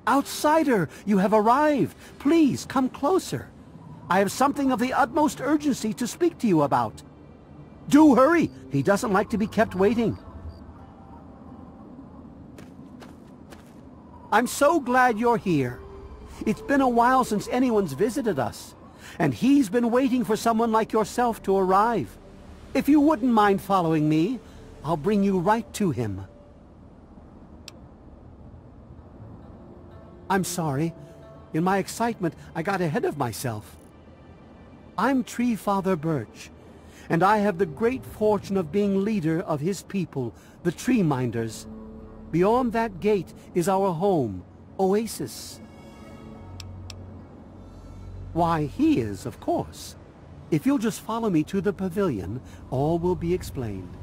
Outsider, you have arrived. Please, come closer. I have something of the utmost urgency to speak to you about. Do hurry! He doesn't like to be kept waiting. I'm so glad you're here. It's been a while since anyone's visited us, and he's been waiting for someone like yourself to arrive. If you wouldn't mind following me, I'll bring you right to him. I'm sorry. In my excitement, I got ahead of myself. I'm Tree Father Birch, and I have the great fortune of being leader of his people, the Tree Minders. Beyond that gate is our home, Oasis. Why, he is, of course. If you'll just follow me to the pavilion, all will be explained.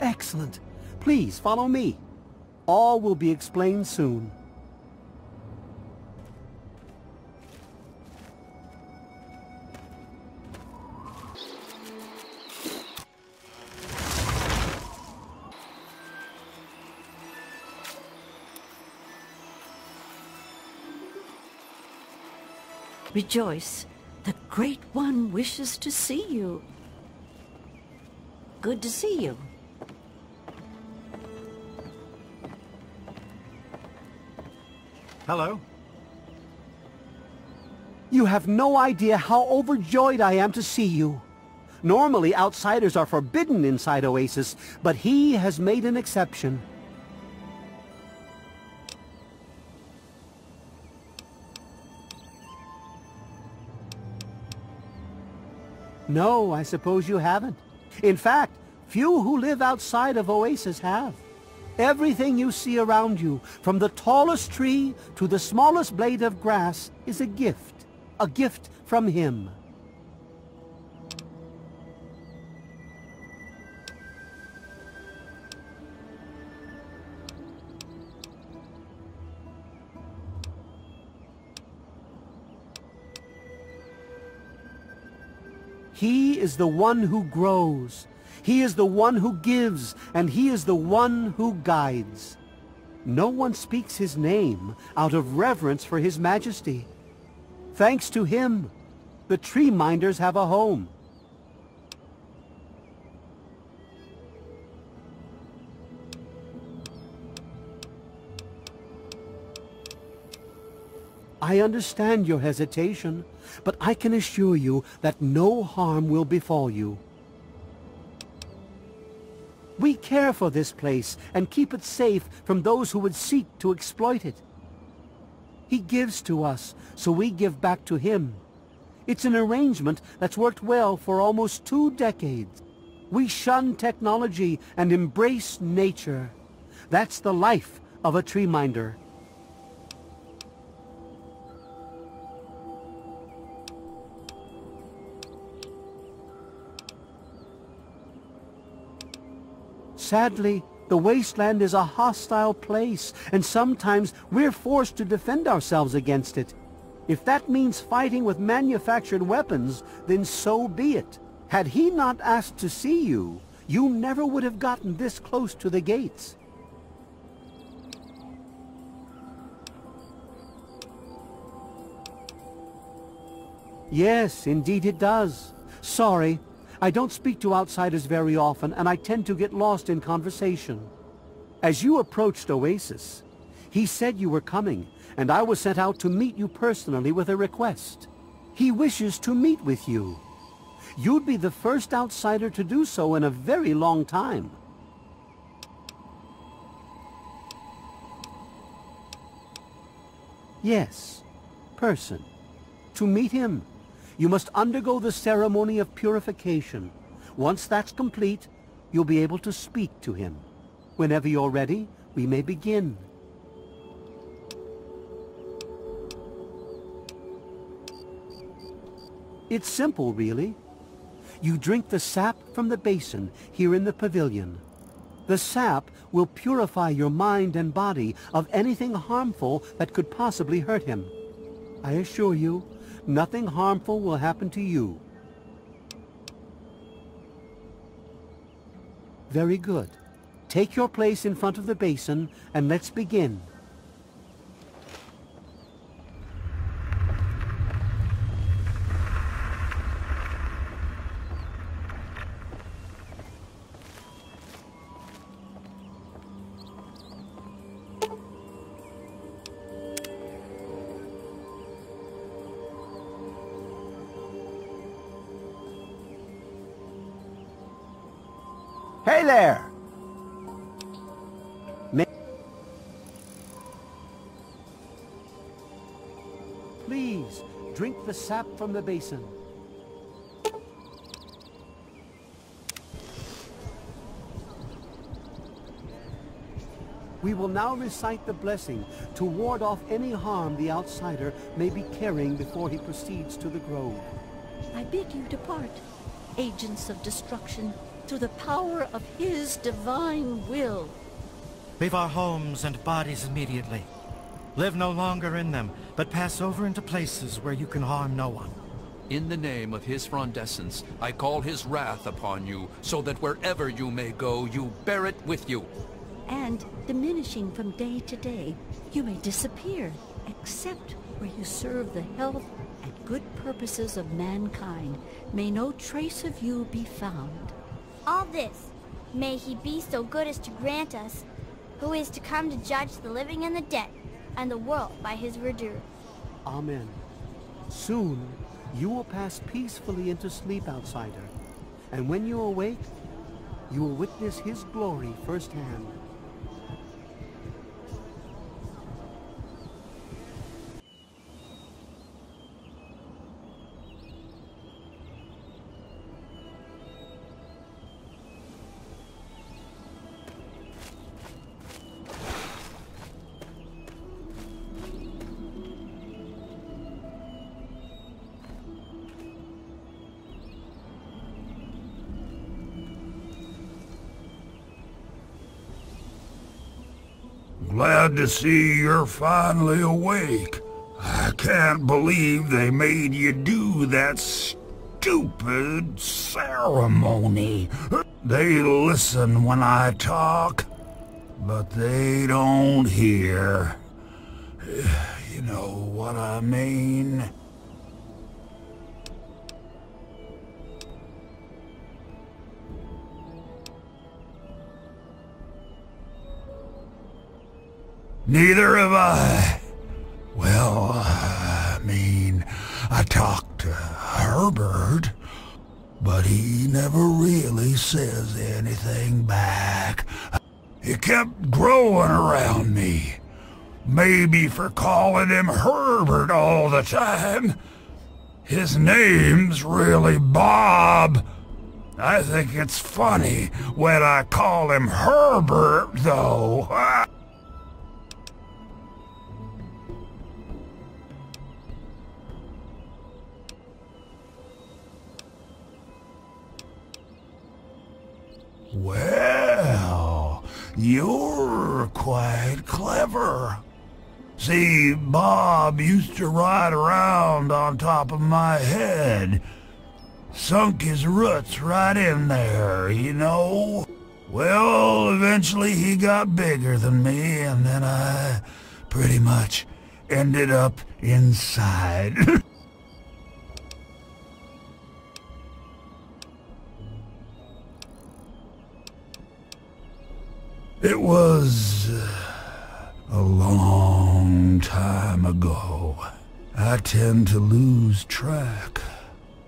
Excellent. Please follow me. All will be explained soon. Rejoice, the Great One wishes to see you. Good to see you. Hello. You have no idea how overjoyed I am to see you. Normally, outsiders are forbidden inside Oasis, but he has made an exception. No, I suppose you haven't. In fact, few who live outside of Oasis have. Everything you see around you, from the tallest tree to the smallest blade of grass, is a gift from him. He is the one who grows. He is the one who gives, and he is the one who guides. No one speaks his name out of reverence for his majesty. Thanks to him, the Tree Minders have a home. I understand your hesitation, but I can assure you that no harm will befall you. We care for this place and keep it safe from those who would seek to exploit it. He gives to us, so we give back to him. It's an arrangement that's worked well for almost 2 decades. We shun technology and embrace nature. That's the life of a tree minder. Sadly, the wasteland is a hostile place, and sometimes we're forced to defend ourselves against it. If that means fighting with manufactured weapons, then so be it. Had he not asked to see you, you never would have gotten this close to the gates. Yes, indeed it does. Sorry. I don't speak to outsiders very often, and I tend to get lost in conversation. As you approached Oasis, he said you were coming, and I was sent out to meet you personally with a request. He wishes to meet with you. You'd be the first outsider to do so in a very long time. Yes, person. To meet him, you must undergo the ceremony of purification. Once that's complete, you'll be able to speak to him. Whenever you're ready, we may begin. It's simple, really. You drink the sap from the basin here in the pavilion. The sap will purify your mind and body of anything harmful that could possibly hurt him. I assure you, nothing harmful will happen to you. Very good. Take your place in front of the basin, and let's begin. Hey there! Please, drink the sap from the basin. We will now recite the blessing to ward off any harm the outsider may be carrying before he proceeds to the grove. I bid you depart, agents of destruction, through the power of his divine will. Leave our homes and bodies immediately. Live no longer in them, but pass over into places where you can harm no one. In the name of his frondescence, I call his wrath upon you, so that wherever you may go, you bear it with you. And, diminishing from day to day, you may disappear, except where you serve the health and good purposes of mankind. May no trace of you be found. All this, may he be so good as to grant us, who is to come to judge the living and the dead, and the world by his verdure. Amen. Soon, you will pass peacefully into sleep, outsider. And when you awake, you will witness his glory firsthand. Glad to see you're finally awake. I can't believe they made you do that stupid ceremony. They listen when I talk, but they don't hear. You know what I mean? Neither have I. Well, I mean, I talked to Herbert, but he never really says anything back. He kept growing around me. Maybe for calling him Herbert all the time. His name's really Bob. I think it's funny when I call him Herbert, though. Well, you're quite clever. See, Bob used to ride around on top of my head. Sunk his roots right in there, you know? Well, eventually he got bigger than me, and then I pretty much ended up inside. It was a long time ago. I tend to lose track.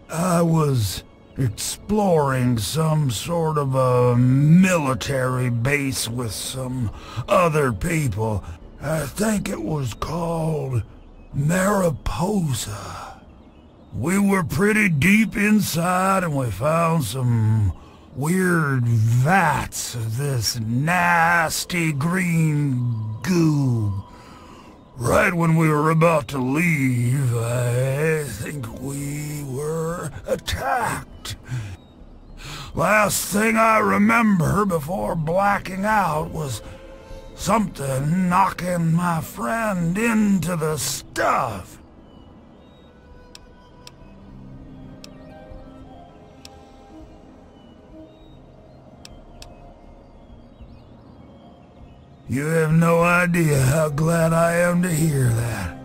I was exploring some sort of a military base with some other people. I think it was called Mariposa. We were pretty deep inside and we found some weird vats of this nasty green goo. Right when we were about to leave, I think we were attacked. Last thing I remember before blacking out was something knocking my friend into the stuff. You have no idea how glad I am to hear that.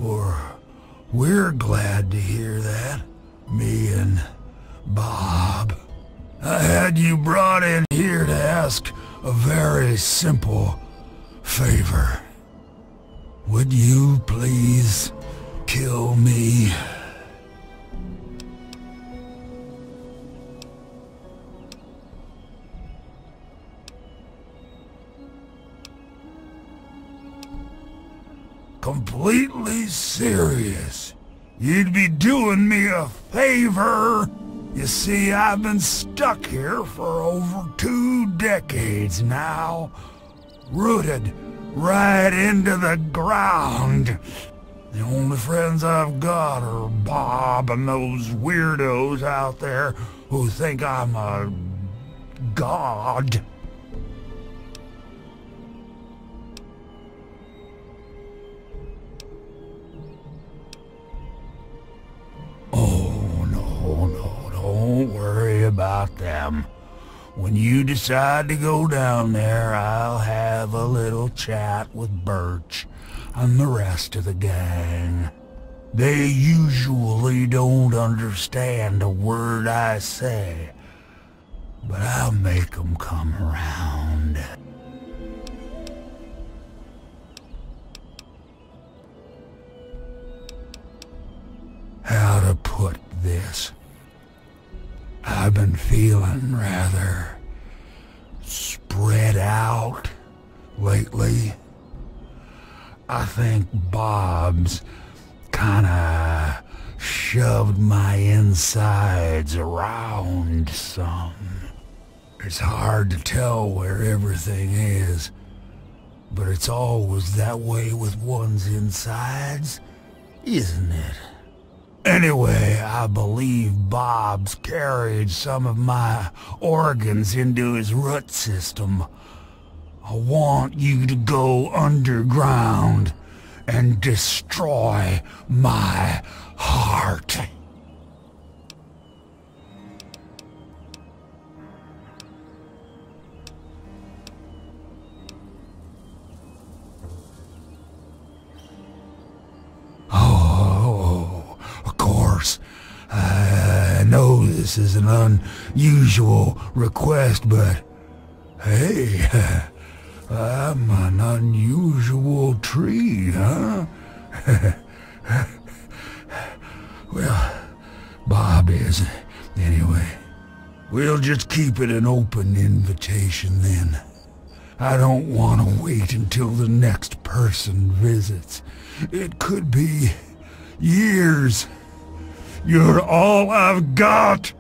Or we're glad to hear that. Me and Bob. I had you brought in here to ask a very simple favor. Would you please kill me? Completely serious. You'd be doing me a favor. You see, I've been stuck here for over 2 decades now. Rooted right into the ground. The only friends I've got are Bob and those weirdos out there who think I'm a god. Oh, no, don't worry about them. When you decide to go down there, I'll have a little chat with Birch and the rest of the gang. They usually don't understand a word I say, but I'll make them come around. How to put this? I've been feeling rather spread out lately. I think Bob's kinda shoved my insides around some. It's hard to tell where everything is, but it's always that way with one's insides, isn't it? Anyway, I believe Bob's carried some of my organs into his root system. I want you to go underground and destroy my heart. I know this is an unusual request, but hey, I'm an unusual tree, huh? Well, Bob is. Anyway, we'll just keep it an open invitation then. I don't want to wait until the next person visits. It could be years. You're all I've got!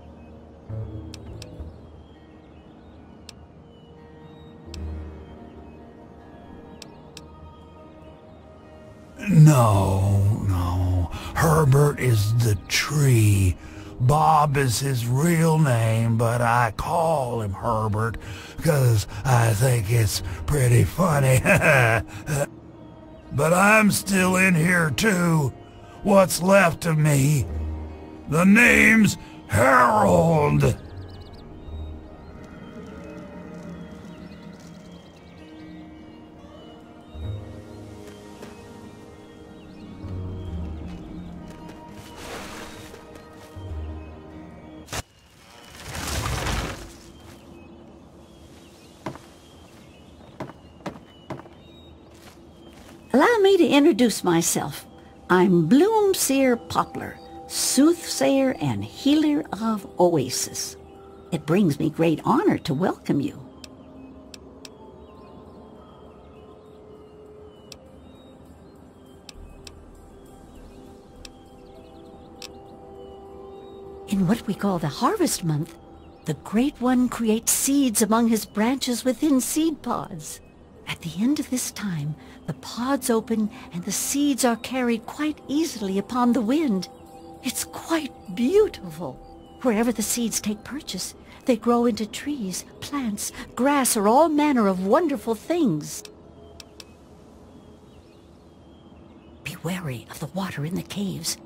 No. Herbert is the tree. Bob is his real name, but I call him Herbert because I think it's pretty funny. But I'm still in here too. What's left of me? The name's Harold. Allow me to introduce myself. I'm Bloomseer Poplar, soothsayer and healer of Oasis. It brings me great honor to welcome you. In what we call the Harvest Month, the Great One creates seeds among his branches within seed pods. At the end of this time, the pods open and the seeds are carried quite easily upon the wind. It's quite beautiful. Wherever the seeds take purchase, they grow into trees, plants, grass, or all manner of wonderful things. Be wary of the water in the caves.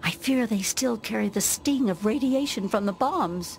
I fear they still carry the sting of radiation from the bombs.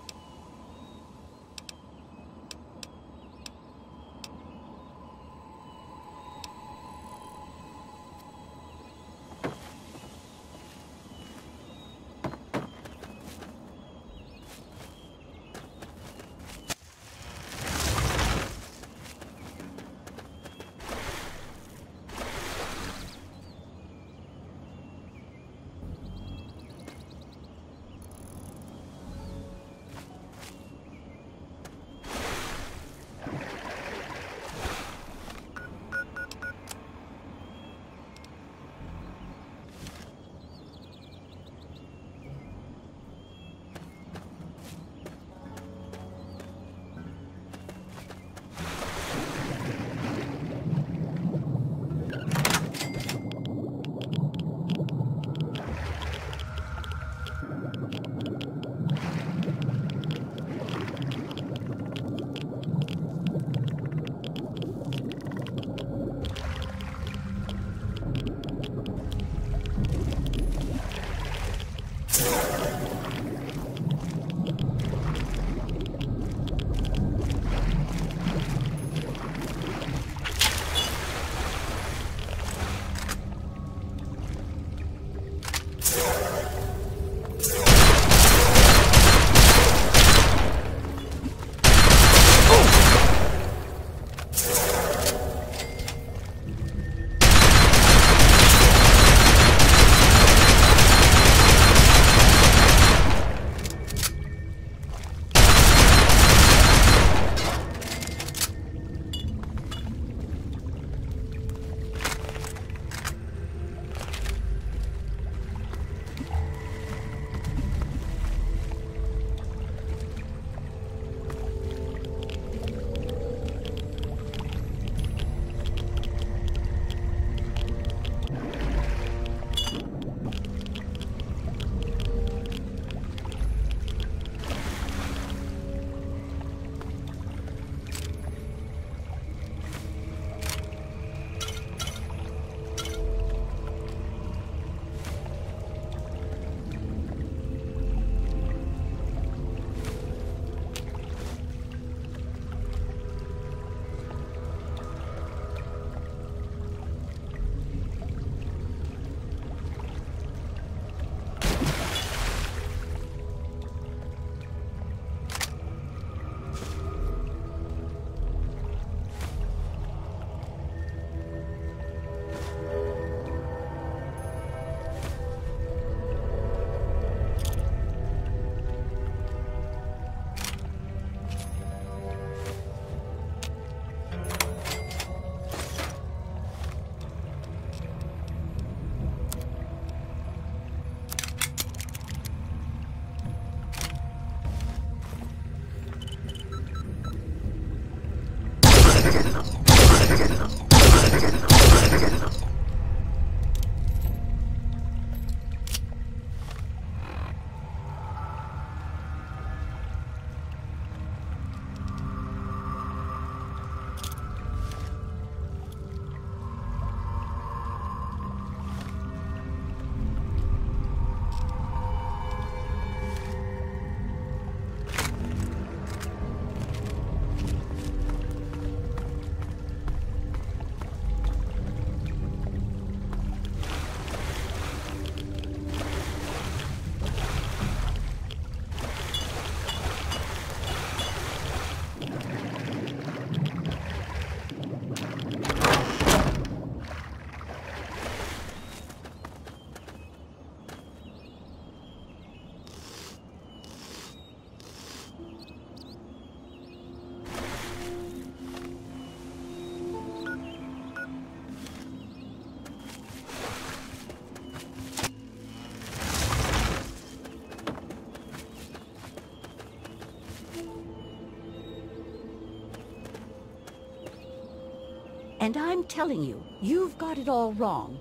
And I'm telling you, you've got it all wrong.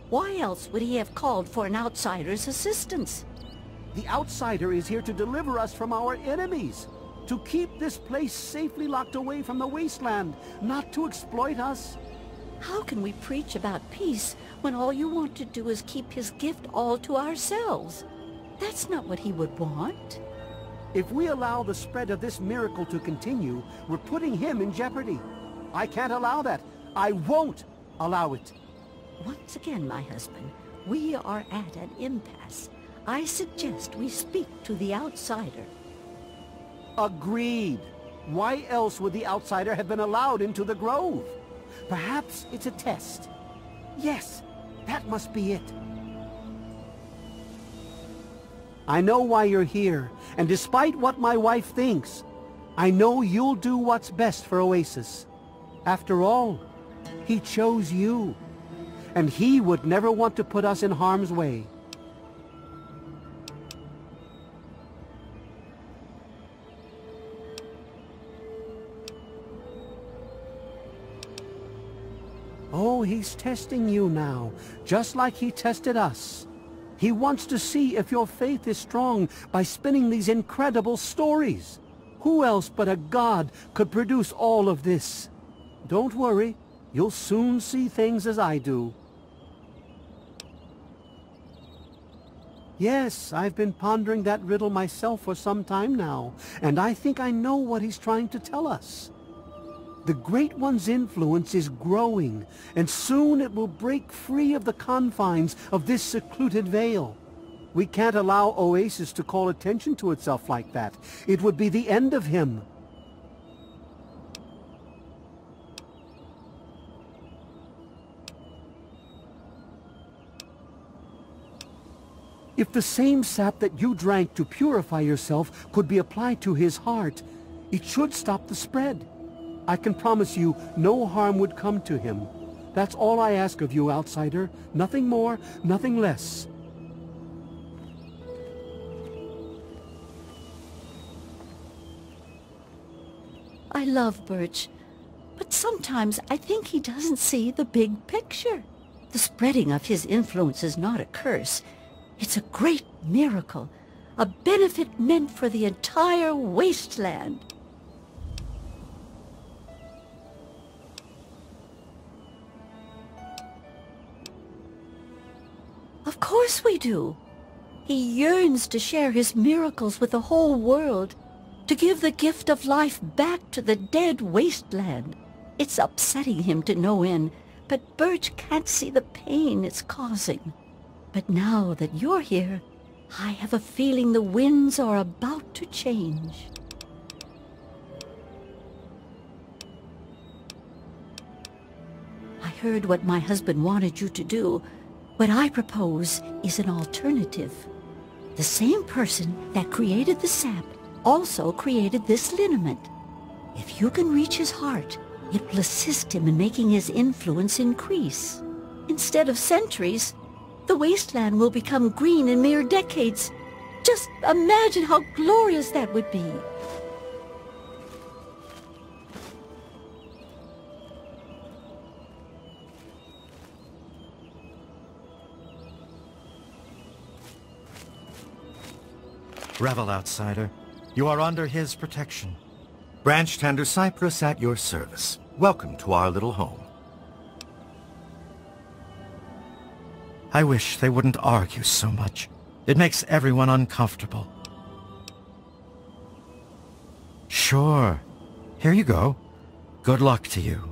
Why else would he have called for an outsider's assistance? The outsider is here to deliver us from our enemies, to keep this place safely locked away from the wasteland, not to exploit us. How can we preach about peace when all you want to do is keep his gift all to ourselves? That's not what he would want. If we allow the spread of this miracle to continue, we're putting him in jeopardy. I can't allow that. I won't allow it. Once again, my husband, we are at an impasse. I suggest we speak to the outsider. Agreed. Why else would the outsider have been allowed into the grove? Perhaps it's a test. Yes, that must be it. I know why you're here, and despite what my wife thinks, I know you'll do what's best for Oasis. After all, he chose you, and he would never want to put us in harm's way. Oh, he's testing you now, just like he tested us. He wants to see if your faith is strong by spinning these incredible stories. Who else but a god could produce all of this? Don't worry, you'll soon see things as I do. Yes, I've been pondering that riddle myself for some time now, and I think I know what he's trying to tell us. The Great One's influence is growing, and soon it will break free of the confines of this secluded vale. We can't allow Oasis to call attention to itself like that. It would be the end of him. If the same sap that you drank to purify yourself could be applied to his heart, it should stop the spread. I can promise you no harm would come to him. That's all I ask of you, outsider. Nothing more, nothing less. I love Birch, but sometimes I think he doesn't see the big picture. The spreading of his influence is not a curse. It's a great miracle, a benefit meant for the entire wasteland. Of course we do. He yearns to share his miracles with the whole world, to give the gift of life back to the dead wasteland. It's upsetting him to no end, but Birch can't see the pain it's causing. But now that you're here, I have a feeling the winds are about to change. I heard what my husband wanted you to do. What I propose is an alternative. The same person that created the sap also created this liniment. If you can reach his heart, it will assist him in making his influence increase. Instead of centuries, the wasteland will become green in mere decades. Just imagine how glorious that would be. Revel, outsider. You are under his protection. Branch Tender Cypress at your service. Welcome to our little home. I wish they wouldn't argue so much. It makes everyone uncomfortable. Sure. Here you go. Good luck to you.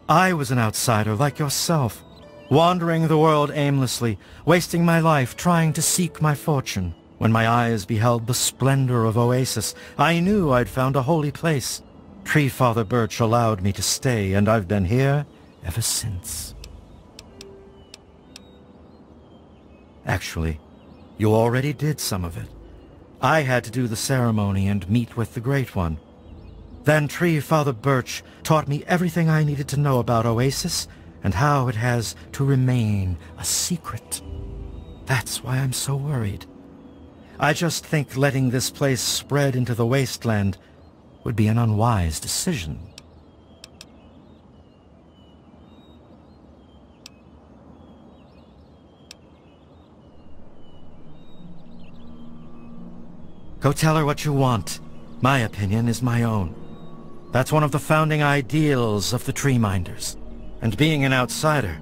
I was an outsider like yourself, wandering the world aimlessly, wasting my life trying to seek my fortune. When my eyes beheld the splendor of Oasis, I knew I'd found a holy place. Tree Father Birch allowed me to stay, and I've been here ever since. Actually, you already did some of it. I had to do the ceremony and meet with the Great One. Then Tree Father Birch taught me everything I needed to know about Oasis and how it has to remain a secret. That's why I'm so worried. I just think letting this place spread into the wasteland would be an unwise decision. Go tell her what you want. My opinion is my own. That's one of the founding ideals of the Tree Minders. And being an outsider,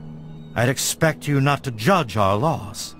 I'd expect you not to judge our laws.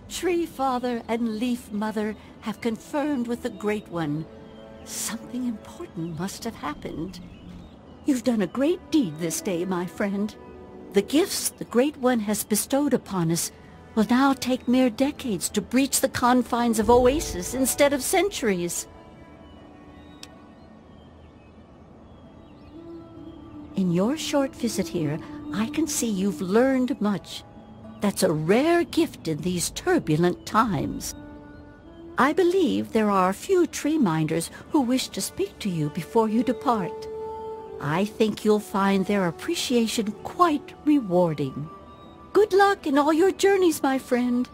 Tree Father and Leaf Mother have confirmed with the Great One. Something important must have happened. You've done a great deed this day, my friend. The gifts the Great One has bestowed upon us will now take mere decades to breach the confines of Oasis instead of centuries. In your short visit here, I can see you've learned much. That's a rare gift in these turbulent times. I believe there are a few tree minders who wish to speak to you before you depart. I think you'll find their appreciation quite rewarding. Good luck in all your journeys, my friend.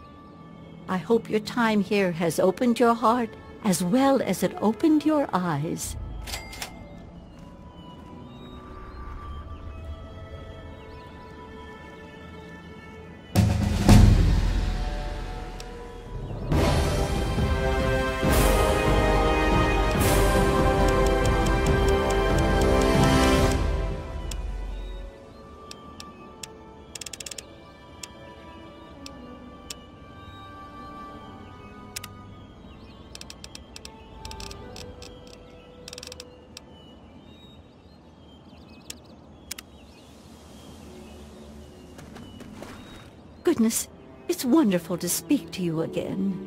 I hope your time here has opened your heart as well as it opened your eyes. Goodness, it's wonderful to speak to you again.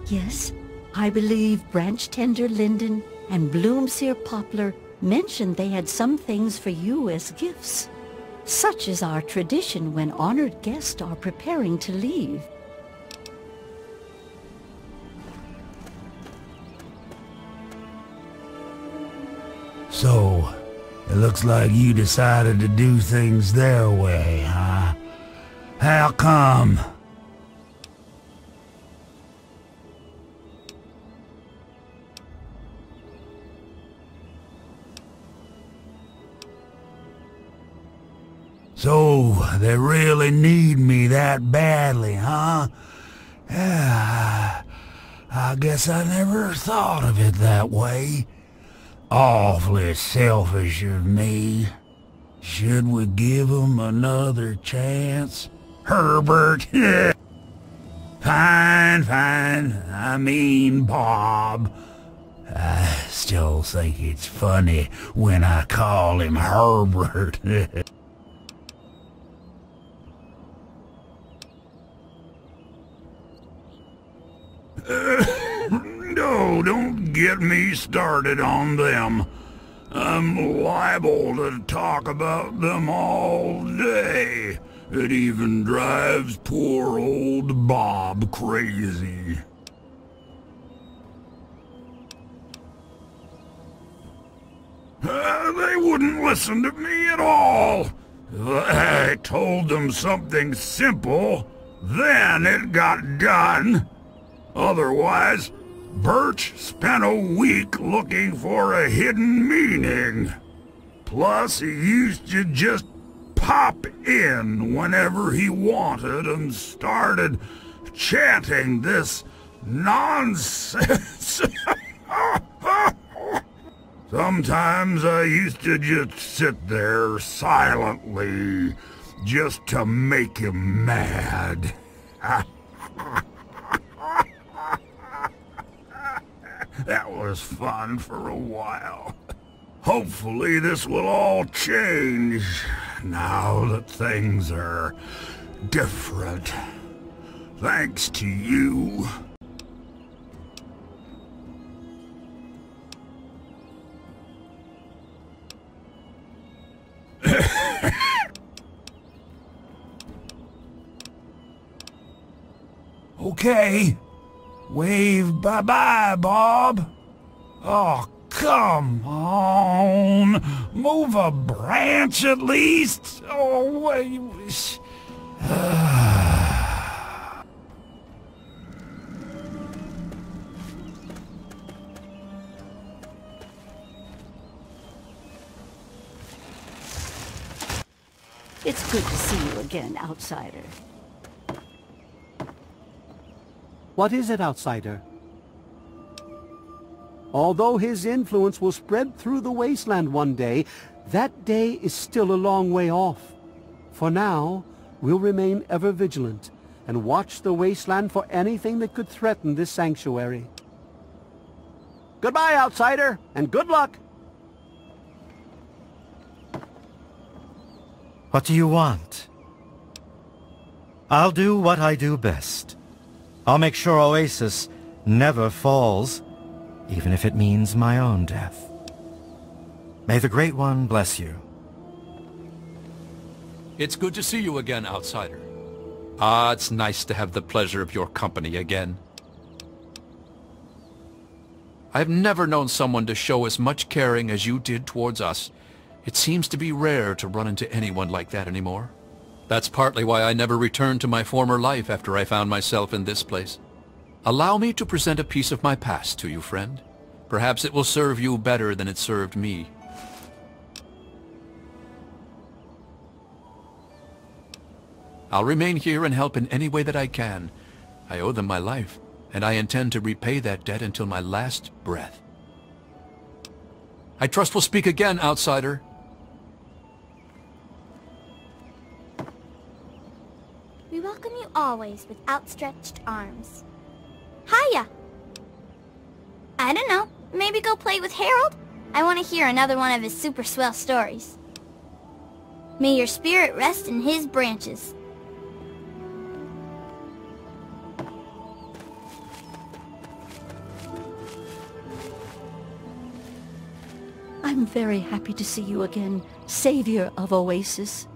Yes, I believe Branch Tender Linden and Bloomseer Poplar mentioned they had some things for you as gifts. Such is our tradition when honored guests are preparing to leave. So, it looks like you decided to do things their way, huh? How come? So, they really need me that badly, huh? I guess I never thought of it that way. Awfully selfish of me. Should we give him another chance? Herbert? Fine. I mean, Bob. I still think it's funny when I call him Herbert. No, don't get me started on them. I'm liable to talk about them all day. It even drives poor old Bob crazy. They wouldn't listen to me at all. I told them something simple, then it got done. Otherwise, Birch spent a week looking for a hidden meaning. Plus, he used to just pop in whenever he wanted and started chanting this nonsense. Sometimes I used to just sit there silently, just to make him mad. That was fun for a while. Hopefully this will all change now that things are different. Thanks to you. Okay. Wave bye-bye, Bob. Oh, come on. Move a branch at least. Oh, wait. It's good to see you again, outsider. What is it, outsider? Although his influence will spread through the wasteland one day, that day is still a long way off. For now, we'll remain ever vigilant and watch the wasteland for anything that could threaten this sanctuary. Goodbye, outsider, and good luck! What do you want? I'll do what I do best. I'll make sure Oasis never falls, even if it means my own death. May the Great One bless you. It's good to see you again, outsider. Ah, it's nice to have the pleasure of your company again. I've never known someone to show as much caring as you did towards us. It seems to be rare to run into anyone like that anymore. That's partly why I never returned to my former life after I found myself in this place. Allow me to present a piece of my past to you, friend. Perhaps it will serve you better than it served me. I'll remain here and help in any way that I can. I owe them my life, and I intend to repay that debt until my last breath. I trust we'll speak again, outsider. We welcome you always with outstretched arms. Hiya! I don't know, maybe go play with Harold? I want to hear another one of his super swell stories. May your spirit rest in his branches. I'm very happy to see you again, savior of Oasis.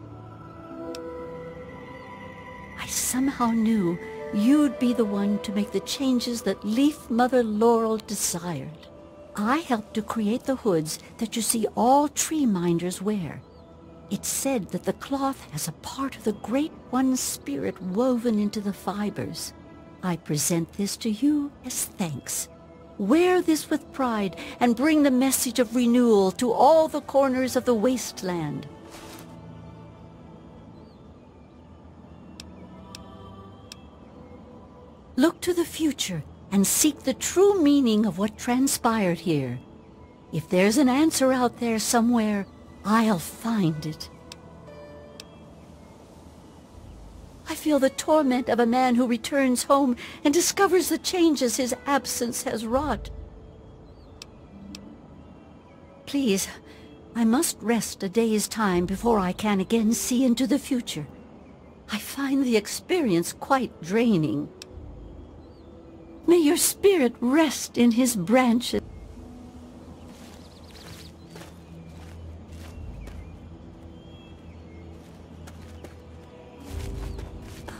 I somehow knew you'd be the one to make the changes that Leaf Mother Laurel desired. I helped to create the hoods that you see all tree minders wear. It's said that the cloth has a part of the Great One's spirit woven into the fibers. I present this to you as thanks. Wear this with pride and bring the message of renewal to all the corners of the wasteland. Look to the future and seek the true meaning of what transpired here. If there's an answer out there somewhere, I'll find it. I feel the torment of a man who returns home and discovers the changes his absence has wrought. Please, I must rest a day's time before I can again see into the future. I find the experience quite draining. May your spirit rest in his branches.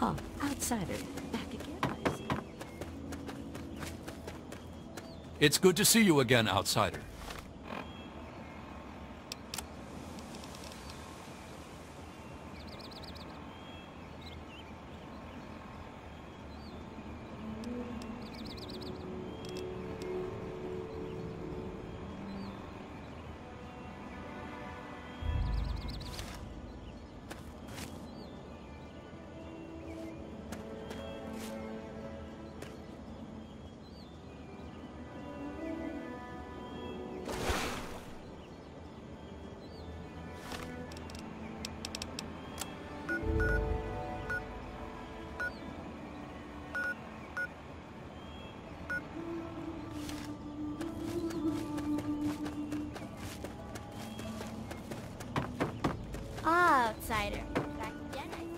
Ah, outsider. Back again, I see. It's good to see you again, outsider. Outsider. Back again, I see.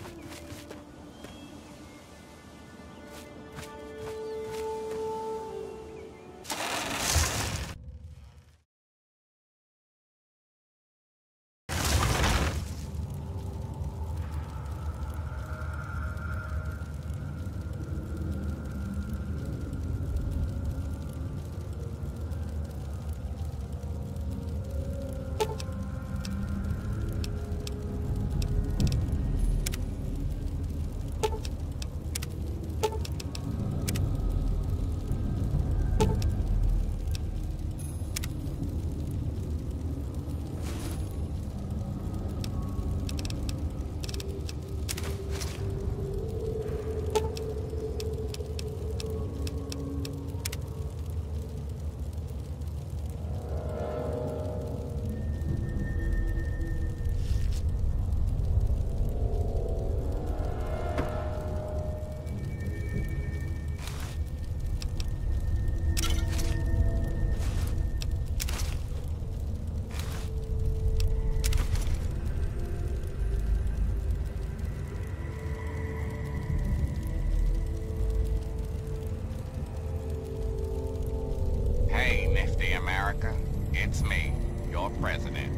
Hey, nifty America. It's me, your president,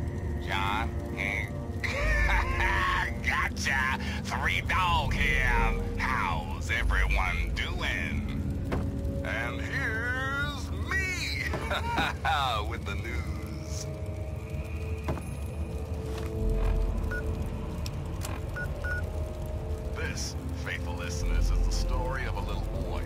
John Hank. Gotcha! 3 Dog here. How's everyone doing? And here's me with the news. This, faithful listeners, is the story of a little boy.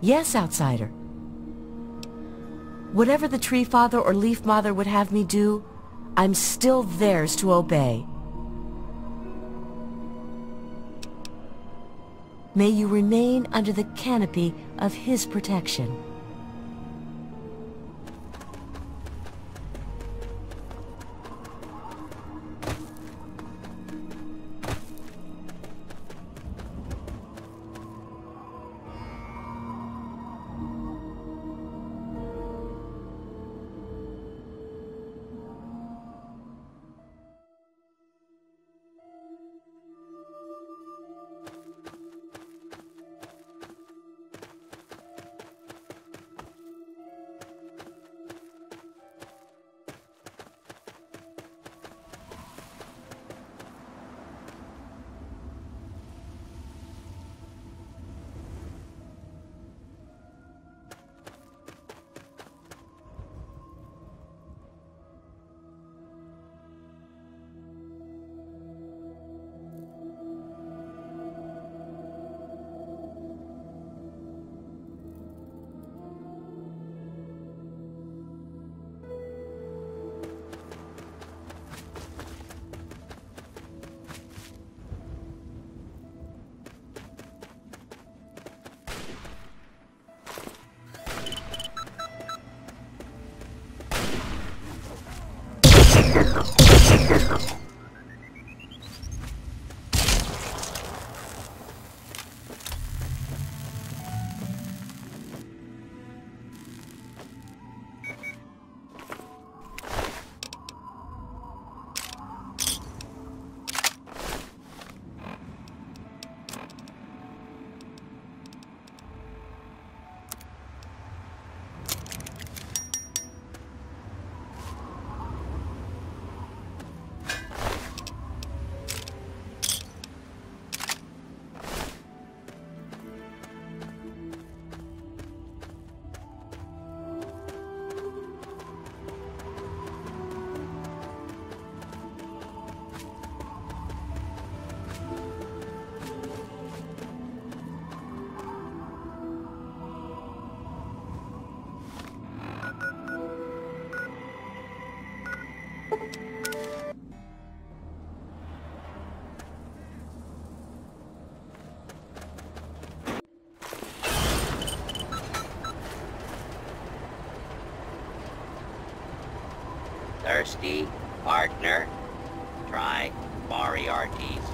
Yes, outsider. Whatever the Tree Father or Leaf Mother would have me do, I'm still theirs to obey. May you remain under the canopy of his protection. Thirsty, partner? Try Moriarty's